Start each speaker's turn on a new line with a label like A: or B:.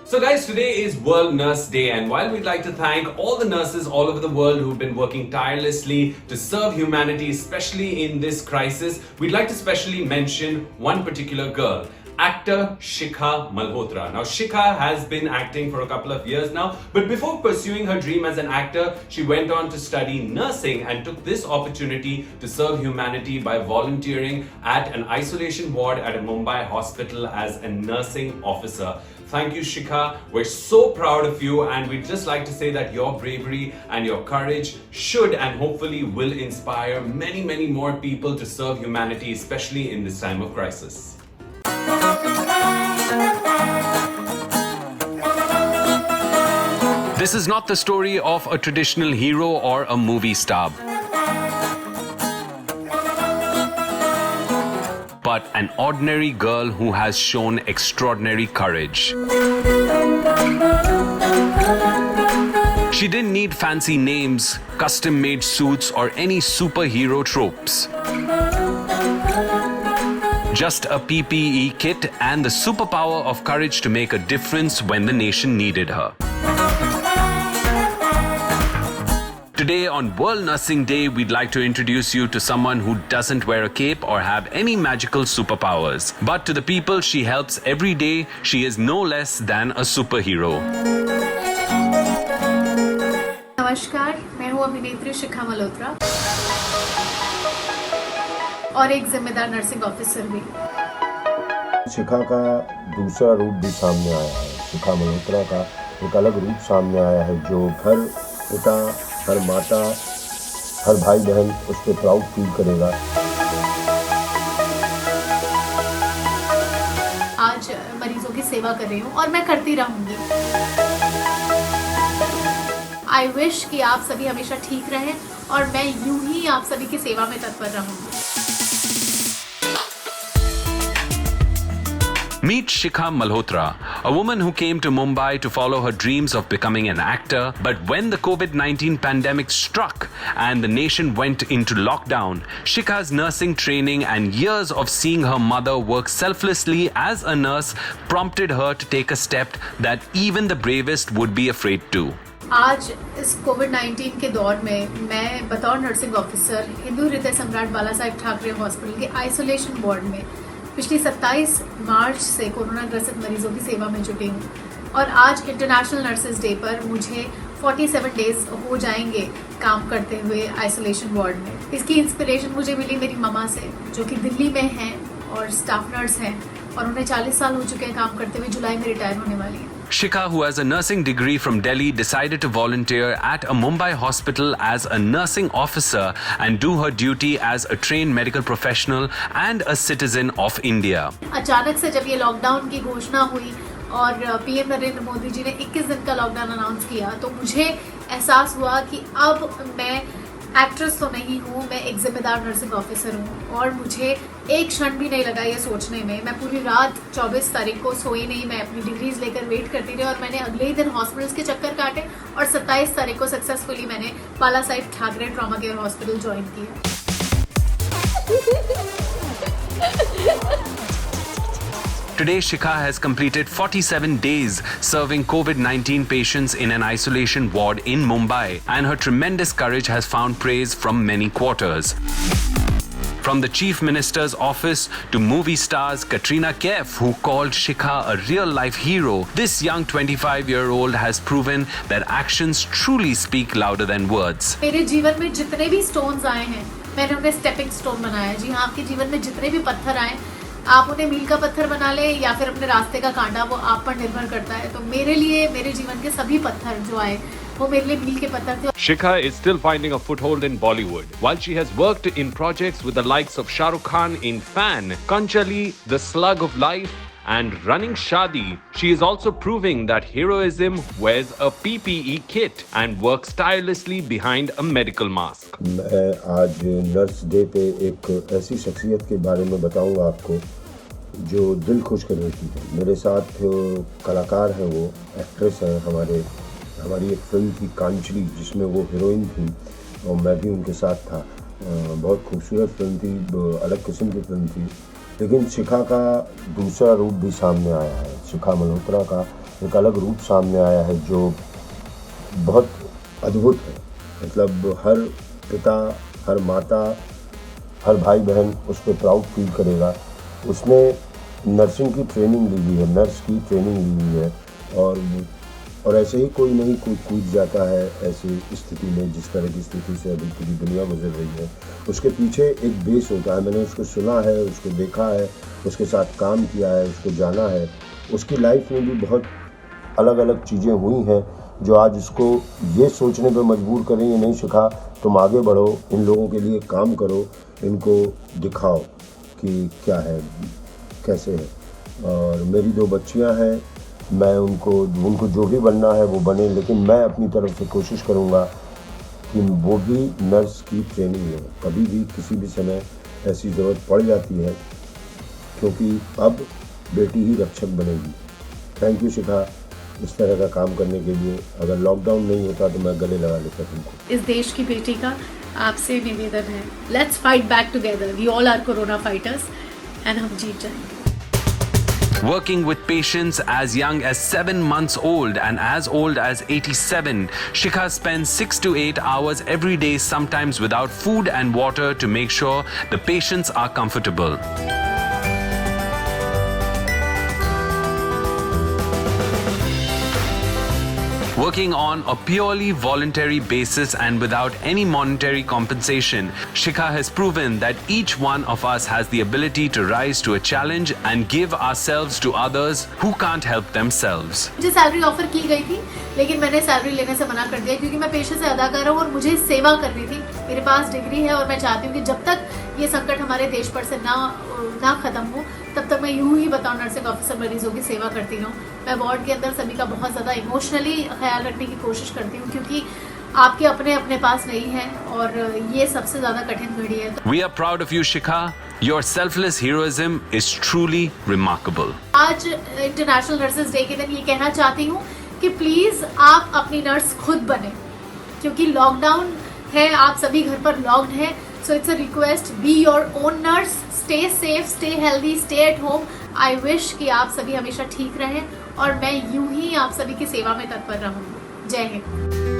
A: So guys, today is World Nurse Day, and while we'd like to thank all the nurses all over the world who've been working tirelessly to serve humanity, especially in this crisis, we'd like to specially mention one particular girl, actor Shikha Malhotra. Now, Shikha has been acting for a couple of years now, but before pursuing her dream as an actor, she went on to study nursing and took this opportunity to serve humanity by volunteering at an isolation ward at a Mumbai hospital as a nursing officer. Thank you, Shikha. We're so proud of you, and we'd just like to say that your bravery and your courage should and hopefully will inspire many, many more people to serve humanity, especially in this time of crisis.
B: This is not the story of a traditional hero or a movie star, but an ordinary girl who has shown extraordinary courage. She didn't need fancy names, custom-made suits, or any superhero tropes. Just a PPE kit and the superpower of courage to make a difference when the nation needed her. Today on World Nursing Day, we'd like to introduce you to someone who doesn't wear a cape or have any magical superpowers. But to the people she helps every day, she is no less than a superhero.
C: नमस्कार, मैं हूँ अभिनेत्री शिखा मल्होत्रा और एक जिम्मेदार nursing officer भी।
D: शिखा का दूसरा रूप भी सामने आया है। शिखा मल्होत्रा का एक अलग रूप सामने आया है जो हर पिता, हर माता, हर भाई बहन उस पर प्राउड फील करेगा।
C: आज मरीजों की सेवा कर रही हूँ और मैं करती रहूँगी। आई विश कि आप सभी हमेशा ठीक रहें और मैं यूं ही आप सभी की सेवा में तत्पर रहूँगी।
B: Meet Shikha Malhotra, a woman who came to Mumbai to follow her dreams of becoming an actor. But when the COVID-19 pandemic struck and the nation went into lockdown, Shikha's nursing training and years of seeing her mother work selflessly as a nurse prompted her to take a step that even the bravest would be afraid to.
C: आज इस कोविड-19 के दौर में मैं बतौर nursing officer Hindu हृदय सम्राट बाला Saheb Thackeray hospital के आइसोलेशन वार्ड में पिछली 27 मार्च से कोरोना ग्रसित मरीजों की सेवा में जुटी हूँ और आज इंटरनेशनल नर्सेज डे पर मुझे 47 डेज हो जाएंगे काम करते हुए आइसोलेशन वार्ड में। इसकी इंस्पिरेशन मुझे मिली मेरी ममा से, जो कि दिल्ली में हैं और स्टाफ नर्स हैं और उन्हें 40 साल हो चुके हैं काम करते हुए। जुलाई में रिटायर होने वाली है।
B: Shikha, who has a nursing degree from Delhi, decided to volunteer at a Mumbai hospital as a nursing officer and do her duty as a trained medical professional and a citizen of India.
C: अचानक से जब ये lockdown की घोषणा हुई और PM Narendra Modi ji ने 21 दिन का लॉकडाउन अनाउंस किया, तो मुझे एहसास हुआ कि अब मैं एक्ट्रेस तो नहीं हूँ, मैं एक जिम्मेदार नर्सिंग ऑफिसर हूँ और मुझे एक क्षण भी नहीं लगा ये सोचने में। मैं पूरी रात 24 तारीख को सोई नहीं, मैं अपनी डिग्रीज लेकर वेट करती रही और मैंने अगले ही दिन हॉस्पिटल्स के चक्कर काटे और 27 तारीख को सक्सेसफुली मैंने Bala Saheb Thackeray trauma care hospital join किया।
B: Today, Shikha has completed 47 days serving COVID-19 patients in an isolation ward in Mumbai, and her tremendous courage has found praise from many quarters. From the Chief Minister's office to movie stars Katrina Kaif, who called Shikha a real-life hero, this young 25-year-old has proven that actions truly speak louder than words.
C: मेरे जीवन में जितने भी stones आए हैं, मैंने उन्हें stepping stone बनाया। जी हाँ, आपके जीवन में जितने भी पत्थर आए, आप उन्हें मील का पत्थर बना ले या फिर अपने रास्ते का कांटा, वो आप पर निर्भर करता है। तो मेरे लिए मेरे जीवन के सभी पत्थर जो आए वो मेरे लिए मील के पत्थर थे।
E: Shikha is still finding a foothold in Bollywood. While she has worked in projects with the likes of Shah Rukh Khan in Fan, Kanchali, The Slug of Life, and Running Shadi, she is also proving that heroism wears a PPE kit and works tirelessly behind a medical mask.
D: मैं आज nurse day पे एक ऐसी शख्सियत के बारे में बताऊंगा आपको जो दिल खुश कर देती है। मेरे साथ कलाकार हैं, वो एक्ट्रेस हैं, हमारी एक फिल्म थी कांचली जिसमें वो हीरोइन थी और मैं भी उनके साथ था। बहुत खूबसूरत फिल्म थी, अलग किस्म की फिल्म थी। लेकिन शिखा का दूसरा रूप भी सामने आया है। शिखा मल्होत्रा का एक अलग रूप सामने आया है जो बहुत अद्भुत है। मतलब हर पिता, हर माता, हर भाई बहन उस पर प्राउड फील करेगा। उसने नर्सिंग की ट्रेनिंग ली हुई है, नर्स की ट्रेनिंग ली हुई है, और ऐसे ही कोई नहीं कोई कूद जाता है ऐसी स्थिति में, जिस तरह की स्थिति से अभी पूरी दुनिया गुजर रही है। उसके पीछे एक बेस होता है। मैंने उसको सुना है, उसको देखा है, उसके साथ काम किया है, उसको जाना है। उसकी लाइफ में भी बहुत अलग अलग चीज़ें हुई हैं जो आज उसको ये सोचने पे मजबूर करें, ये नहीं शिखा तुम आगे बढ़ो, इन लोगों के लिए काम करो, इनको दिखाओ कि क्या है, कैसे है। और मेरी 2 बच्चियां हैं, मैं उनको जो भी बनना है वो बने, लेकिन मैं अपनी तरफ से कोशिश करूंगा कि वो भी नर्स की ट्रेनिंग लें। कभी भी किसी भी समय ऐसी ज़रूरत पड़ जाती है, क्योंकि अब बेटी ही रक्षक बनेगी। थैंक यू शिखा इस तरह का काम करने के लिए। अगर लॉकडाउन नहीं होता तो मैं गले लगा लेता तुमको।
C: इस देश की बेटी का आपसे निवेदन है, let's fight back together, we all are corona fighters and हम जीत जाएंगे।
B: Working with patients as young as 7 months old and as old as 87, Shikha spends 6 to 8 hours every day, sometimes without food and water, to make sure the patients are comfortable. Working on a purely voluntary basis and without any monetary compensation, Shikha has proven that each one of us has the ability to rise to a challenge and give ourselves to others who can't help themselves.
C: मुझे salary offer की गई थी, लेकिन मैंने salary लेने से मना कर दिया, क्योंकि मैं पेशे से अदाकार हूँ और मुझे सेवा करनी थी। मेरे पास डिग्री है और मैं चाहती हूँ कि जब तक ये संकट हमारे देश पर से ना खत्म हो, तब तक मैं यूं ही बताऊँ नर्सिंग ऑफिसर मरीजों की सेवा करती रहूँ। मैं वार्ड के अंदर सभी का बहुत ज़्यादा इमोशनली ख्याल रखने की कोशिश करती हूँ, क्योंकि आपके अपने पास नहीं है और ये सबसे ज़्यादा कठिन घड़ी है।
B: We are proud of you, Shikha. Your selfless heroism is truly remarkable.
C: आज इंटरनेशनल नर्सेज डे के दिन ये कहना चाहती हूँ कि प्लीज़ आप अपनी नर्स खुद बने, क्योंकि लॉकडाउन है, आप सभी घर पर लॉक्ड हैं। So it's a request, be your own nurse, stay safe, stay healthy, stay at home. I wish कि आप सभी हमेशा ठीक रहें और मैं यूं ही आप सभी की सेवा में तत्पर रहूँगी। जय हिंद।